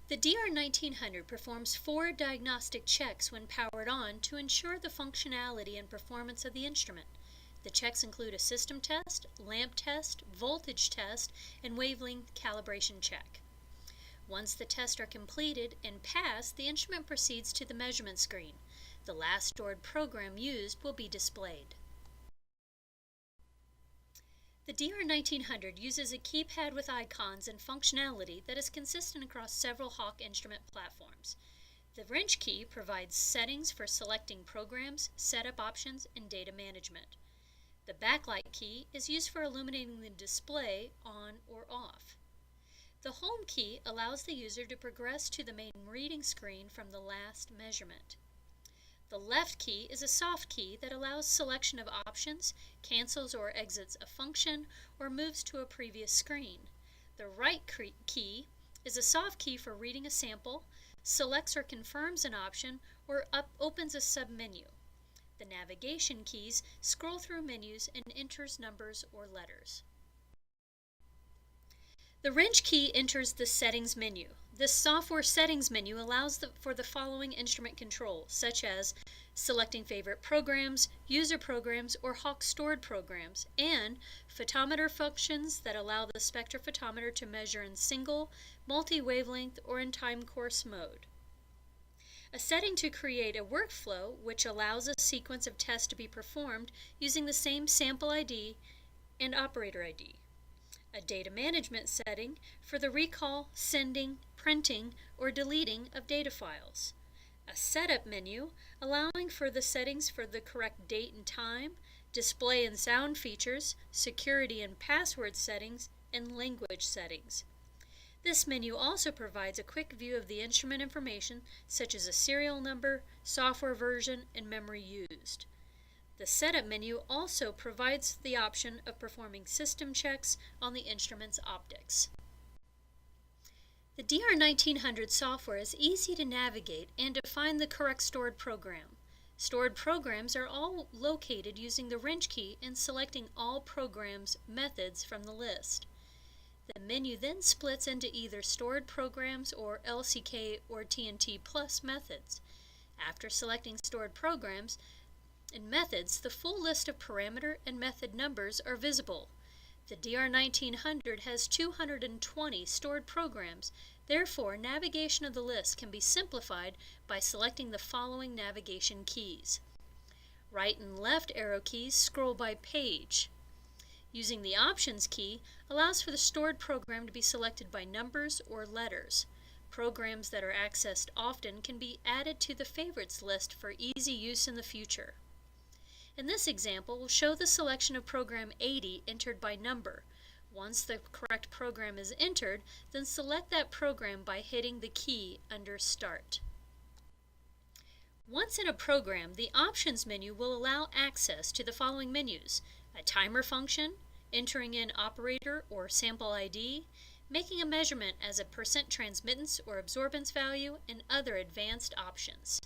The DR1900 performs 4 diagnostic checks when powered on to ensure the functionality and performance of the instrument. The checks include a system test, lamp test, voltage test, and wavelength calibration check. Once the tests are completed and passed, the instrument proceeds to the measurement screen. The last stored program used will be displayed. The DR1900 uses a keypad with icons and functionality that is consistent across several HACH instrument platforms. The wrench key provides settings for selecting programs, setup options, and data management. The backlight key is used for illuminating the display on or off. The home key allows the user to progress to the main reading screen from the last measurement. The left key is a soft key that allows selection of options, cancels or exits a function, or moves to a previous screen. The right key is a soft key for reading a sample, selects or confirms an option, or opens a submenu. The navigation keys scroll through menus and enters numbers or letters. The wrench key enters the settings menu. This software settings menu allows for the following instrument controls, such as selecting favorite programs, user programs, or HACH stored programs, and photometer functions that allow the spectrophotometer to measure in single, multi-wavelength, or in time course mode. A setting to create a workflow which allows a sequence of tests to be performed using the same sample ID and operator ID. A data management setting for the recall, sending, printing, or deleting of data files. A setup menu allowing for the settings for the correct date and time, display and sound features, security and password settings, and language settings. This menu also provides a quick view of the instrument information such as a serial number, software version, and memory used. The setup menu also provides the option of performing system checks on the instrument's optics. The DR1900 software is easy to navigate and to find the correct stored program. Stored programs are all located using the wrench key and selecting all programs methods from the list. The menu then splits into either stored programs or LCK or TNT Plus methods. After selecting stored programs and methods, the full list of parameter and method numbers are visible. The DR1900 has 220 stored programs, therefore navigation of the list can be simplified by selecting the following navigation keys. Right and left arrow keys scroll by page. Using the Options key allows for the stored program to be selected by numbers or letters. Programs that are accessed often can be added to the favorites list for easy use in the future. In this example, we'll show the selection of program 80 entered by number. Once the correct program is entered, then select that program by hitting the key under Start. Once in a program, the Options menu will allow access to the following menus: a timer function, entering in operator or sample ID, making a measurement as a % transmittance or absorbance value, and other advanced options.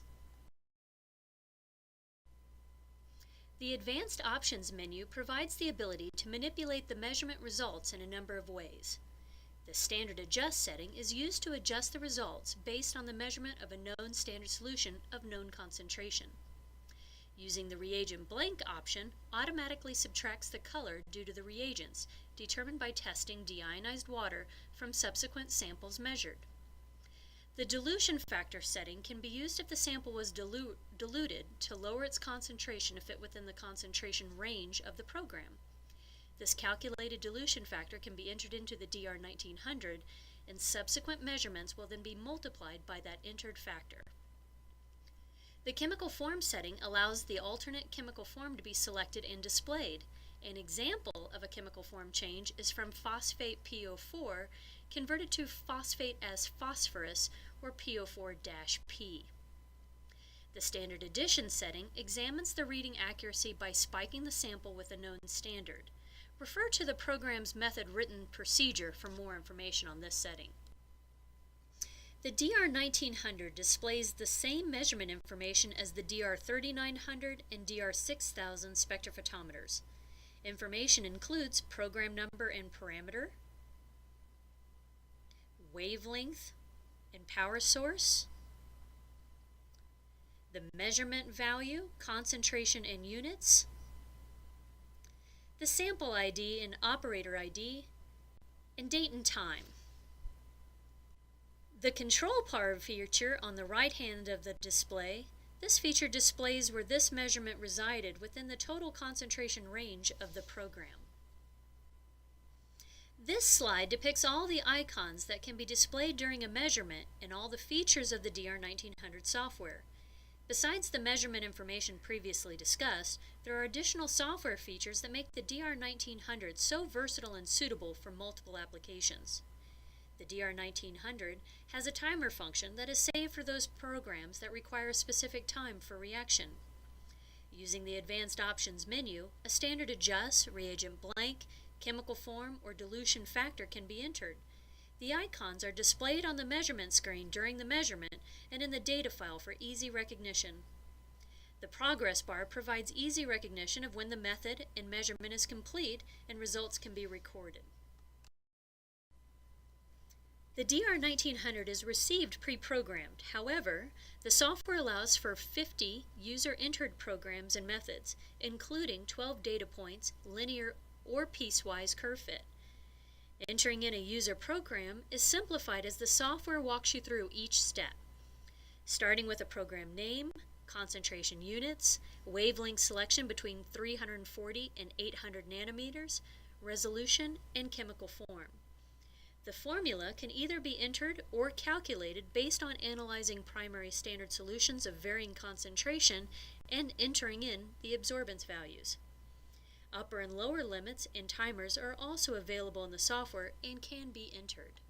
The Advanced Options menu provides the ability to manipulate the measurement results in a number of ways. The Standard Adjust setting is used to adjust the results based on the measurement of a known standard solution of known concentration. Using the Reagent Blank option automatically subtracts the color due to the reagents, determined by testing deionized water from subsequent samples measured. The dilution factor setting can be used if the sample was diluted to lower its concentration to fit within the concentration range of the program. This calculated dilution factor can be entered into the DR1900, and subsequent measurements will then be multiplied by that entered factor. The chemical form setting allows the alternate chemical form to be selected and displayed. An example of a chemical form change is from phosphate PO4 converted to phosphate as phosphorus, or PO4-P. The standard addition setting examines the reading accuracy by spiking the sample with a known standard. Refer to the program's method written procedure for more information on this setting. The DR1900 displays the same measurement information as the DR3900 and DR6000 spectrophotometers. Information includes program number and parameter, wavelength, and power source, the measurement value, concentration in units, the sample ID and operator ID, and date and time. The control power feature on the right hand of the display, this feature displays where this measurement resided within the total concentration range of the program. This slide depicts all the icons that can be displayed during a measurement and all the features of the DR1900 software. Besides the measurement information previously discussed, there are additional software features that make the DR1900 so versatile and suitable for multiple applications. The DR1900 has a timer function that is saved for those programs that require a specific time for reaction. Using the Advanced Options menu, a standard adjust, reagent blank, chemical form, or dilution factor can be entered. The icons are displayed on the measurement screen during the measurement and in the data file for easy recognition. The progress bar provides easy recognition of when the method and measurement is complete and results can be recorded. The DR1900 is received pre-programmed. However, the software allows for 50 user-entered programs and methods, including 12 data points, linear or piecewise curve fit. Entering in a user program is simplified as the software walks you through each step, starting with a program name, concentration units, wavelength selection between 340 and 800 nanometers, resolution, and chemical form. The formula can either be entered or calculated based on analyzing primary standard solutions of varying concentration and entering in the absorbance values. Upper and lower limits and timers are also available in the software and can be entered.